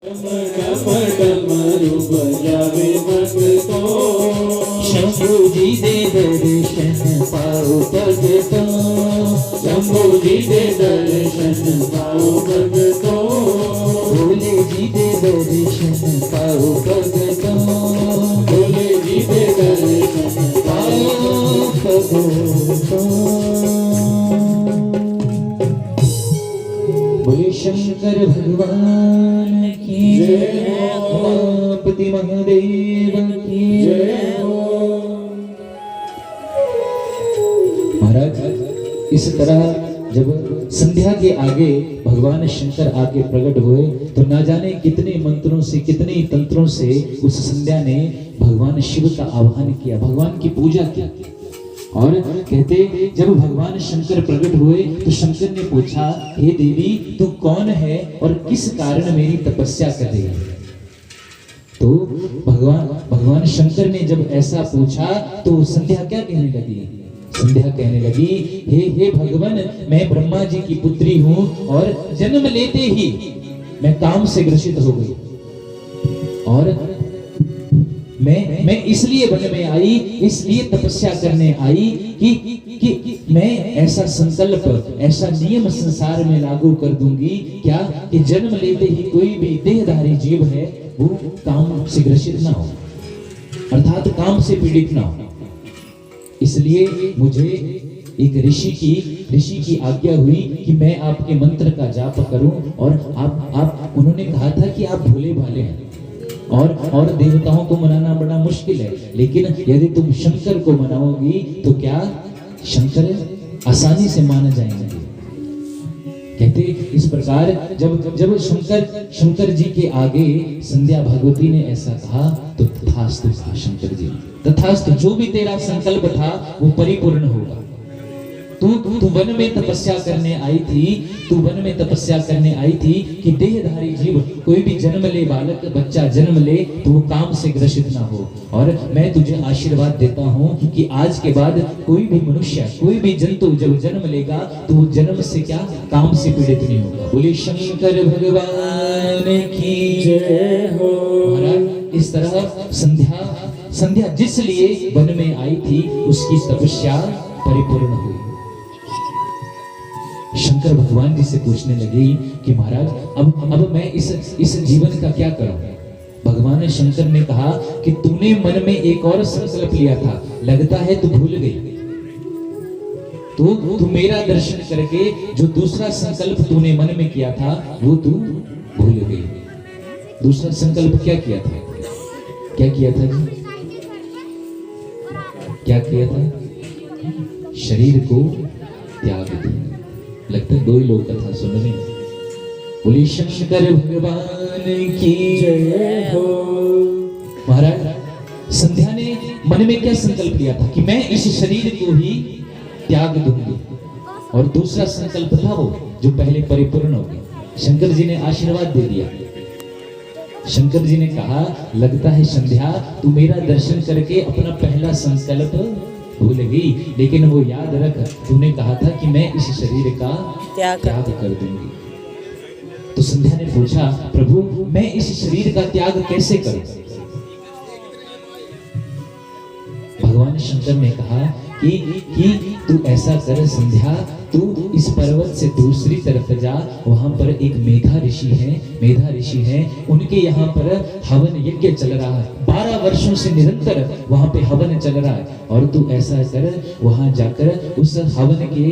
डमरू बजावे भक्तों, शंभू जी दे दर्शन पाओ भगतों, शंभू जी दे दर्शन पाओ भक्तों, भोले जी दे दर्शन पाओ भगतों, भोले जी दे दर्शन पाओ भगतों। बोले शंकर भगवान की जय हो। गणपति महादेव की जय हो। महाराज इस तरह जब संध्या के आगे भगवान शंकर आके प्रकट हुए तो ना जाने कितने मंत्रों से कितने तंत्रों से उस संध्या ने भगवान शिव का आह्वान किया, भगवान की पूजा की। और कहते जब भगवान शंकर प्रकट हुए तो शंकर ने पूछा, हे देवी तू कौन है और किस कारण मेरी तपस्या कर रही है? तो भगवान शंकर ने जब ऐसा पूछा तो संध्या क्या कहने लगी? संध्या कहने लगी, हे भगवान, मैं ब्रह्मा जी की पुत्री हूँ और जन्म लेते ही मैं काम से ग्रसित हो गई और मैं इसलिए वन में आई, इसलिए तपस्या करने आई कि मैं ऐसा संकल्प, ऐसा नियम संसार में लागू कर दूंगी क्या कि जन्म लेते ही कोई भी देहधारी जीव है वो काम से ग्रसित ना हो, अर्थात काम से पीड़ित ना हो। इसलिए मुझे एक ऋषि की आज्ञा हुई कि मैं आपके मंत्र का जाप करूं और आप उन्होंने कहा था कि आप भोले भाले हैं और देवताओं को मनाना बड़ा मुश्किल है, लेकिन यदि तुम शंकर को मनाओगी तो क्या शंकर आसानी से मान जाएंगे। कहते इस प्रकार जब शंकर जी के आगे संध्या भगवती ने ऐसा कहा तो तथास्तु कहा शंकर जी, तथास्तु, जो भी तेरा संकल्प था वो परिपूर्ण होगा। तू वन में तपस्या करने आई थी, तू वन में तपस्या करने आई थी कि देहधारी जीव कोई भी जन्म ले, बालक बच्चा जन्म ले तो वो काम से ग्रसित ना हो। और मैं तुझे आशीर्वाद देता हूँ कि आज के बाद कोई भी मनुष्य, कोई भी जंतु जब जन्म लेगा तो वो जन्म से क्या काम से पीड़ित नहीं होगा। बोले शंकर भगवान की जय हो। महाराज इस तरह संध्या जिस लिए वन में आई थी उसकी तपस्या परिपूर्ण हुई। शंकर भगवान जी से पूछने लगे कि महाराज अब मैं इस जीवन का क्या करूं? भगवान शंकर ने कहा कि तूने मन में एक और संकल्प लिया था, लगता है तू भूल गई। तू मेरा दर्शन करके जो दूसरा संकल्प तूने मन में किया था वो तू भूल गई। दूसरा संकल्प क्या किया था? क्या किया था जी? क्या किया था? शरीर को त्याग दिया। लगता है दो ही लोग कथा सुन रहे हैं। बोले शंकर भगवान की जय हो। महाराज संध्या ने मन में क्या संकल्प लिया था कि मैं इस शरीर को ही त्याग दूंगी, और दूसरा संकल्प था वो जो पहले परिपूर्ण हो गया। शंकर जी ने आशीर्वाद दे दिया। शंकर जी ने कहा, लगता है संध्या तू मेरा दर्शन करके अपना पहला संकल्प भूल गई, लेकिन वो याद रख, तूने कहा था कि मैं इस शरीर का त्याग कर दूंगी। तो संध्या ने पूछा, प्रभु मैं इस शरीर का त्याग कैसे करूं? भगवान शंकर ने कहा कि तू ऐसा कर संध्या, तू इस पर्वत से दूसरी तरफ जा, वहां पर एक मेधा ऋषि है, उनके यहाँ पर हवन यज्ञ चल रहा है। 12 वर्षों से निरंतर वहां पे हवन चल रहा है, और तू ऐसा कर वहां जाकर उस हवन के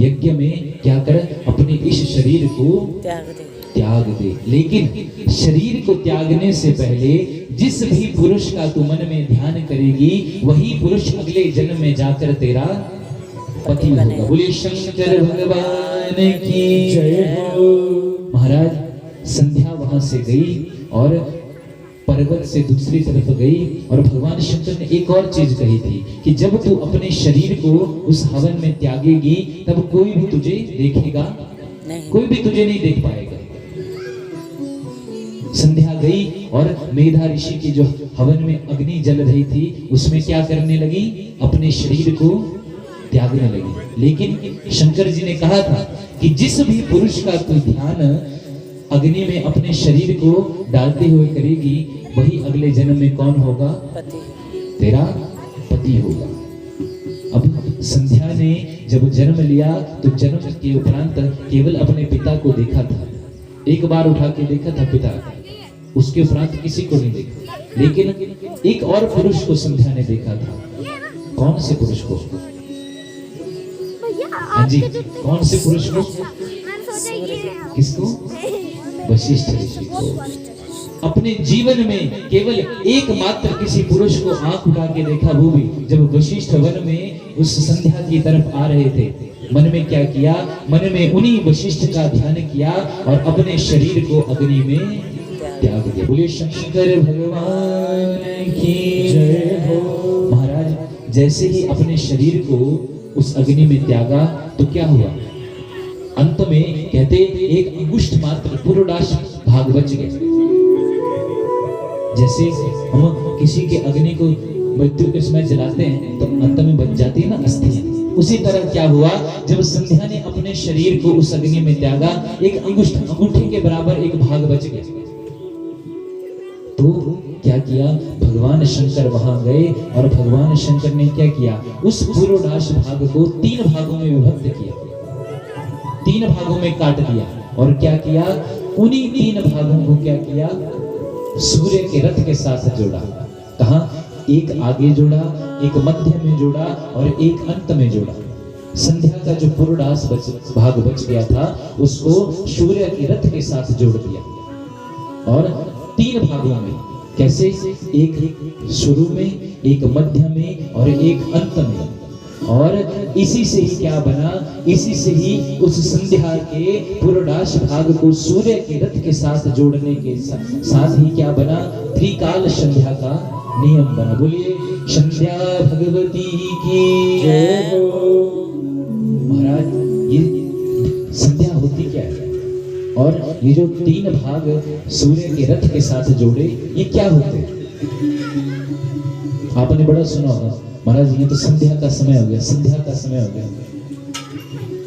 यज्ञ में क्या कर, अपने इस शरीर को त्याग दे। लेकिन शरीर को त्यागने से पहले जिस भी पुरुष का तू मन में ध्यान करेगी वही पुरुष अगले जन्म में जाकर तेरा पति होगा। बोले शंकर भगवान की जय हो। महाराज संध्या वहां से गई और पर्वत से दूसरी तरफ गई, और भगवान शंकर ने एक और चीज कही थी कि जब तू अपने शरीर को उस हवन में त्यागेगी तब कोई भी तुझे देखेगा नहीं, कोई भी तुझे नहीं देख पाएगा। संध्या गई और मेधा ऋषि की जो हवन में अग्नि जल रही थी उसमें क्या करने लगी, अपने शरीर को त्यागने लगी। लेकिन शंकर जी ने कहा था कि जिस भी पुरुष का तू ध्यान अग्नि में अपने शरीर को डालते हुए करेगी, वही अगले जन्म में कौन होगा? तेरा पति होगा। अब संध्या ने जब जन्म लिया तो जन्म के उपरांत केवल अपने पिता को देखा था, एक बार उठा के देखा था पिता, उसके उपरांत किसी को नहीं देखा। लेकिन एक और पुरुष को संध्या ने देखा था। कौन से पुरुष को? हाँ जी, कौन से पुरुष को? किसको? वशिष्ठ ऋषि को। अपने जीवन में केवल एकमात्र किसी पुरुष को आंख उठा के देखा, वो भी जब वशिष्ठ वन में उस संध्या की तरफ आ रहे थे। मन में क्या किया? मन में उन्हीं वशिष्ठ का ध्यान किया और अपने शरीर को अग्नि में त्याग दिया। बोलिए शंकर भगवान की जय हो। महाराज जैसे ही अपने शरीर को उस अग्नि में त्यागा तो क्या हुआ? अंत में कहते एक अंगुष्ठ मात्र पुरोडाश भाग बच गए। जैसे हम किसी के अग्नि को मृत्यु के समय जलाते हैं तो अंत में बच जाती है ना अस्थियां, उसी तरह क्या हुआ? जब संध्या ने अपने शरीर को उस अग्नि में त्यागा, एक अंगूठे के बराबर एक भाग बच गया। तो क्या किया? भगवान शंकर वहां गए और भगवान शंकर ने क्या किया? उस पुरोडाश भाग को 3 भागों में विभक्त किया, 3 भागों में काट दिया। और क्या किया? उन्हीं 3 भागों को क्या किया? सूर्य के रथ के साथ जोड़ा। कहा? एक आगे जोड़ा, एक मध्य में जोड़ा और एक अंत में जोड़ा। संध्या का जो पुरोडाश भाग बच गया था उसको सूर्य के रथ के साथ जोड़ दिया। और 3 भागों में कैसे? एक शुरू में, एक मध्य में और एक अंत में। और इसी से ही क्या बना? इसी से ही उस संध्या के पुरोडाश भाग को सूर्य के रथ के साथ जोड़ने के साथ ही क्या बना? त्रिकाल संध्या का नियम बना। बोलिए संध्या भगवती की जय हो। महाराज ये संध्या होती क्या है? और ये जो 3 भाग सूर्य के रथ के साथ जोड़े, ये क्या होते हैं? आपने बड़ा सुना होगा, महाराज ये तो संध्या का समय हो गया, संध्या का समय हो गया।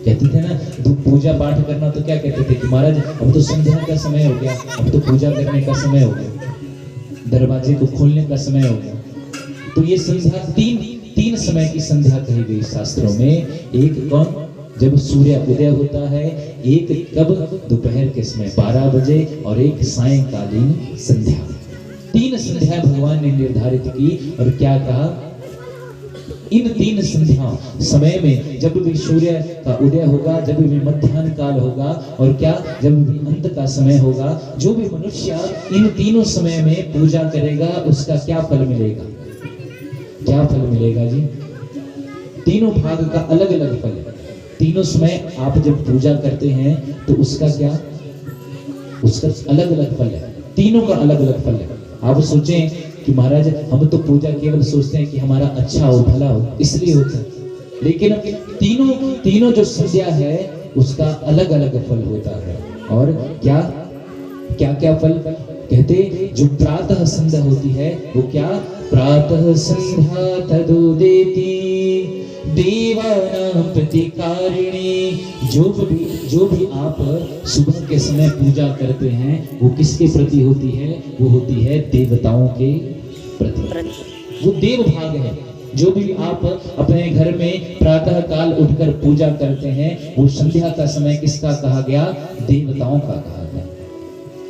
कहते थे ना, तो पूजा पाठ करना तो क्या कहते थे कि महाराज अब तो संध्या का समय हो गया, अब तो पूजा करने का समय हो गया, दरवाजे को खोलने का समय हो गया। तो ये संध्या तीन समय की संध्या कही गई शास्त्रों में। एक कौन? जब सूर्य उदय होता है, एक कब? दोपहर के समय 12 बजे, और एक सायंकालीन संध्या। 3 संध्या भगवान ने निर्धारित की। और क्या कहा? इन 3 संध्या समय में जब भी सूर्य का उदय होगा, जब भी मध्याह्न काल होगा, और क्या? जब भी अंत का समय होगा, जो भी मनुष्य इन तीनों समय में पूजा करेगा उसका क्या फल मिलेगा? क्या फल मिलेगा जी? तीनों भाग का अलग अलग फल है। तीनों समय आप जब पूजा करते हैं तो उसका क्या? उसका अलग अलग फल है। तीनों का अलग अलग फल है। आप सोचें कि महाराज हम तो पूजा केवल सोचते हैं कि हमारा अच्छा हो, भला हो, इसलिए होता है, लेकिन तीनों जो संध्या है उसका अलग अलग फल होता है। और क्या क्या क्या फल? कहते जो प्रातः संध्या होती है वो क्या? प्रातः संध्या तदुदेति देवानां प्रतिकारिणी। जो भी आप सुबह के समय पूजा करते हैं वो किसके प्रति होती है? वो होती है देवताओं के प्रति। वो देव भाग है। जो भी आप अपने घर में प्रातः काल उठकर पूजा करते हैं वो संध्या का समय किसका कहा गया? देवताओं का कहा गया।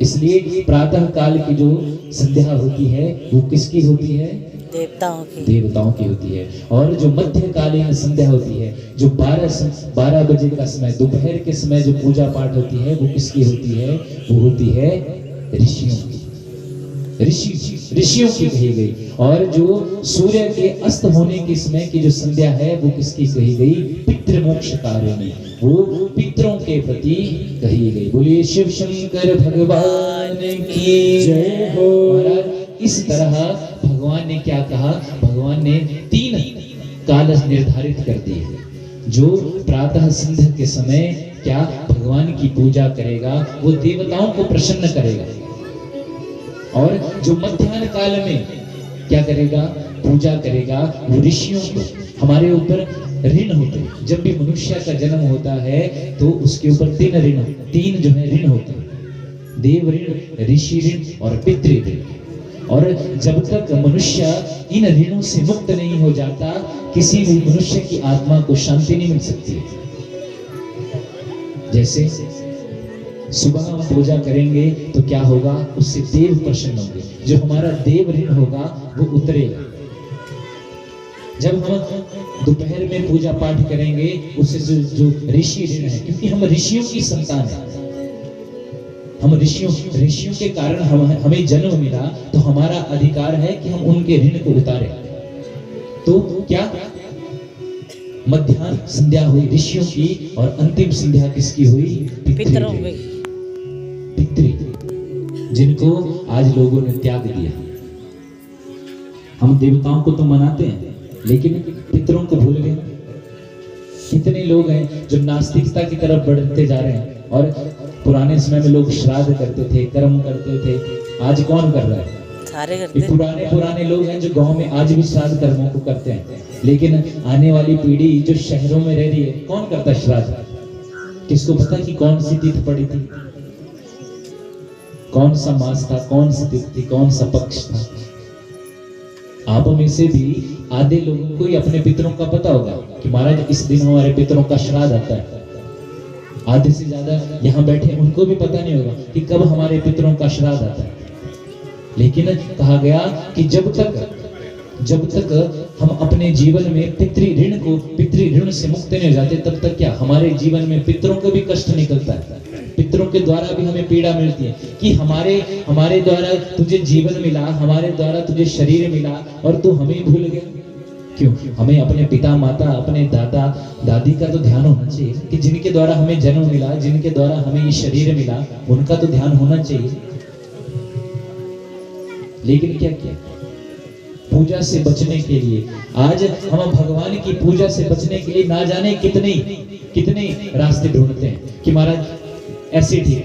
इसलिए प्रातः काल की जो संध्या होती है वो किसकी होती है? देवताओं की होती है। और जो मध्यकालीन संध्या होती है, जो 12 बजे का समय, दोपहर के समय जो पूजा पाठ होती है वो किसकी होती है? वो होती है ऋषियों की। ऋषियों की कही गई। और जो सूर्य के अस्त होने के समय की जो संध्या है वो किसकी कही गई? पितृमोक्षकारिणी, वो पितरों के प्रति कही गई। बोलिए शिव शंकर भगवान की जय हो। इस तरह भगवान ने क्या कहा? भगवान ने 3 काल निर्धारित कर दिए। जो प्रातः संध्या के समय क्या भगवान की पूजा करेगा वो देवताओं को प्रसन्न करेगा। और जो मध्याह्न काल में क्या करेगा? पूजा करेगा वो ऋषियों को। हमारे ऊपर ऋण होते हैं। जब भी मनुष्य का जन्म होता है तो उसके ऊपर 3 जो है ऋण होते हैं। देव ऋण, ऋषि ऋण और पितृ ऋण। और जब तक मनुष्य इन ऋणों से मुक्त नहीं हो जाता, किसी भी मनुष्य की आत्मा को शांति नहीं मिल सकती। जैसे सुबह हम पूजा करेंगे तो क्या होगा, उससे देव प्रसन्न होंगे, जो हमारा देव ऋण होगा वो उतरेगा। जब हम दोपहर में पूजा पाठ करेंगे, उससे जो ऋषि ऋण है, क्योंकि हम ऋषियों की संतान है, हम ऋषियों के कारण हमें जन्म मिला, तो हमारा अधिकार है कि हम उनके ऋण को उतारें। तो क्या मध्याह्न संध्या हुई ऋषियों की, और अंतिम संध्या किसकी हुई, पितरों की। पितृ जिनको आज लोगों ने त्याग दिया। हम देवताओं को तो मनाते हैं, लेकिन पितरों को भूल गए। कितने लोग हैं जो नास्तिकता की तरफ बढ़ते जा रहे हैं, और पुराने समय में लोग श्राद्ध करते थे, कर्म करते थे, आज कौन कर रहा है, सारे करते। पुराने लोग हैं जो गांव में आज भी श्राद्ध कर्मों को करते हैं, लेकिन आने वाली पीढ़ी जो शहरों में रह रही है, कौन करता है श्राद्ध? किसको पता कि कौन सी तिथि पड़ी थी, कौन सा मास था, कौन सी तिथि थी, कौन सा पक्ष था? आप में से भी आधे लोगों को ही अपने पितरों का पता होगा कि महाराज इस दिन हमारे पितरों का श्राद्ध आता है। आधे से ज्यादा यहाँ बैठे उनको भी पता नहीं होगा कि कब हमारे पितरों का श्राद्ध आता है। लेकिन कहा गया कि जब तक हम अपने जीवन में पितृ ऋण से मुक्त नहीं हो जाते, तब तक क्या हमारे जीवन में पितरों को भी कष्ट निकलता है, पितरों के द्वारा भी हमें पीड़ा मिलती है कि हमारे द्वारा तुझे जीवन मिला, हमारे द्वारा तुझे शरीर मिला, और तू हमें भूल गया। क्यों? हमें अपने पिता माता, अपने दादा दादी का तो ध्यान होना चाहिए कि जिनके द्वारा हमें जन्म मिला, जिनके द्वारा हमें ये शरीर मिला, उनका तो ध्यान होना चाहिए। लेकिन क्या किया? पूजा से बचने के लिए आज हम भगवान की पूजा से बचने के लिए ना जाने कितने रास्ते ढूंढते हैं कि महाराज ऐसे ठीक है।